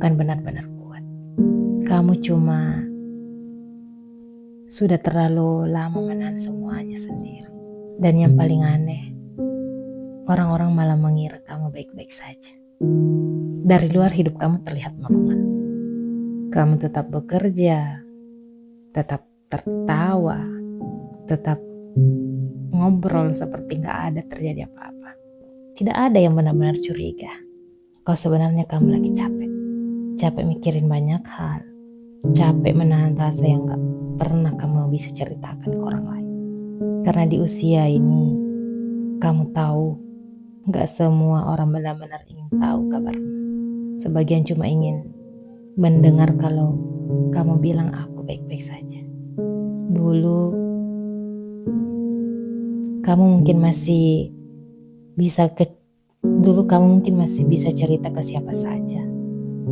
bukan benar-benar kuat. Kamu cuma sudah terlalu lama menahan semuanya sendiri. Dan yang paling aneh, orang-orang malah mengira kamu baik-baik saja. Dari luar hidup kamu terlihat normal. Kamu tetap bekerja, tetap tertawa, tetap ngobrol seperti gak ada terjadi apa-apa. Tidak ada yang benar-benar curiga. Kau sebenarnya kamu lagi capek. Capek mikirin banyak hal. Capek menahan rasa yang gak pernah kamu bisa ceritakan ke orang lain. Karena di usia ini, kamu tahu, gak semua orang benar-benar ingin tahu kabarmu. Sebagian cuma ingin mendengar kalau kamu bilang aku baik-baik saja. Dulu, kamu mungkin masih bisa cerita ke siapa saja.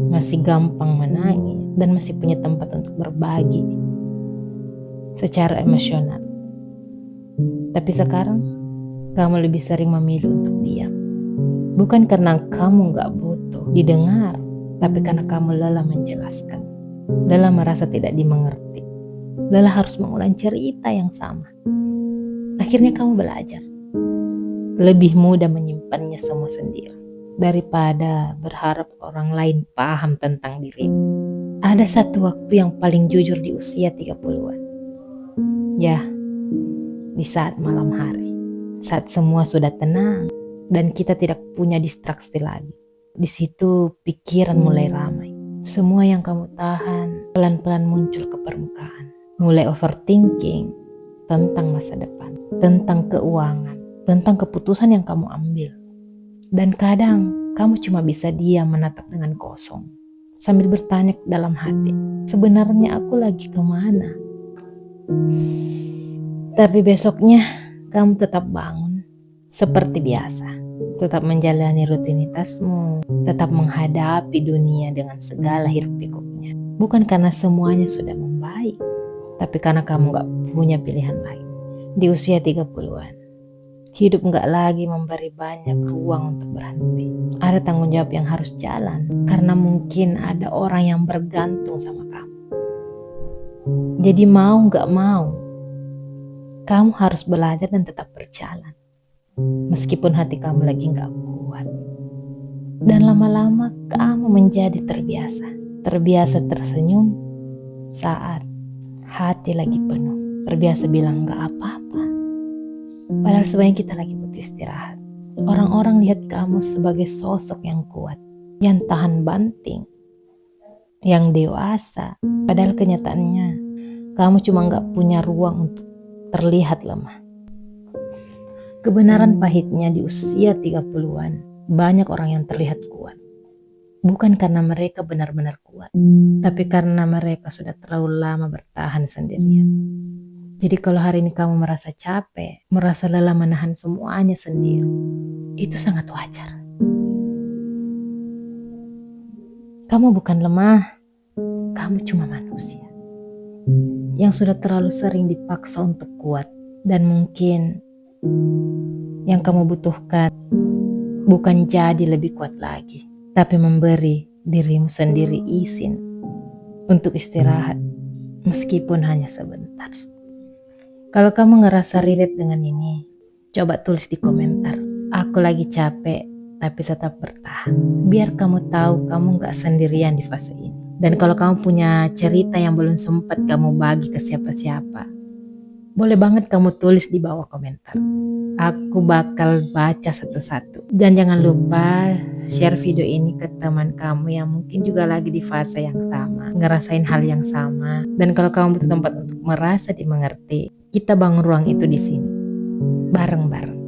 Masih gampang menangis dan masih punya tempat untuk berbagi secara emosional. Tapi sekarang, kamu lebih sering memilih untuk diam. Bukan karena kamu gak butuh didengar, tapi karena kamu lelah menjelaskan. Lelah merasa tidak dimengerti. Lelah harus mengulang cerita yang sama. Akhirnya kamu belajar. Lebih mudah menyimpannya semua sendiri daripada berharap orang lain paham tentang dirimu. Ada satu waktu yang paling jujur di usia 30-an. Ya, di saat malam hari. Saat semua sudah tenang dan kita tidak punya distraksi lagi. Di situ pikiran mulai ramai. Semua yang kamu tahan pelan-pelan muncul ke permukaan. Mulai overthinking tentang masa depan, tentang keuangan, tentang keputusan yang kamu ambil. Dan kadang kamu cuma bisa diam menatap dengan kosong sambil bertanya dalam hati, sebenarnya aku lagi kemana? Tapi besoknya kamu tetap bangun seperti biasa, tetap menjalani rutinitasmu, tetap menghadapi dunia dengan segala hiruk pikuknya. Bukan karena semuanya sudah membaik, tapi karena kamu gak punya pilihan lain. Di usia 30-an, hidup gak lagi memberi banyak ruang untuk berhenti. Ada tanggung jawab yang harus jalan, karena mungkin ada orang yang bergantung sama kamu. Jadi mau gak mau, kamu harus belajar dan tetap berjalan. Meskipun hati kamu lagi gak kuat. Dan lama-lama kamu menjadi terbiasa. Terbiasa tersenyum saat hati lagi penuh. Terbiasa bilang gak apa-apa. Padahal sebenarnya kita lagi butuh istirahat. Orang-orang lihat kamu sebagai sosok yang kuat, yang tahan banting, yang dewasa. Padahal kenyataannya kamu cuma gak punya ruang untuk terlihat lemah. Kebenaran pahitnya di usia 30-an, banyak orang yang terlihat kuat. Bukan karena mereka benar-benar kuat, tapi karena mereka sudah terlalu lama bertahan sendirian. Jadi kalau hari ini kamu merasa capek, merasa lelah menahan semuanya sendiri, itu sangat wajar. Kamu bukan lemah, kamu cuma manusia yang sudah terlalu sering dipaksa untuk kuat. Dan mungkin yang kamu butuhkan bukan jadi lebih kuat lagi, tapi memberi dirimu sendiri izin untuk istirahat meskipun hanya sebentar. Kalau kamu ngerasa relate dengan ini, coba tulis di komentar, aku lagi capek tapi tetap bertahan. Biar kamu tahu kamu gak sendirian di fase ini. Dan kalau kamu punya cerita yang belum sempat kamu bagi ke siapa-siapa, boleh banget kamu tulis di bawah komentar. Aku bakal baca satu-satu. Dan jangan lupa share video ini ke teman kamu yang mungkin juga lagi di fase yang sama, ngerasain hal yang sama. Dan kalau kamu butuh tempat untuk merasa dimengerti, kita bangun ruang itu di sini, bareng-bareng.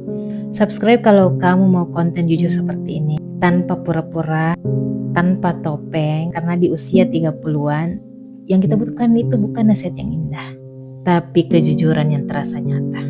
Subscribe kalau kamu mau konten jujur seperti ini, tanpa pura-pura, tanpa topeng. Karena di usia 30-an, yang kita butuhkan itu bukan nasihat yang indah, tapi kejujuran yang terasa nyata.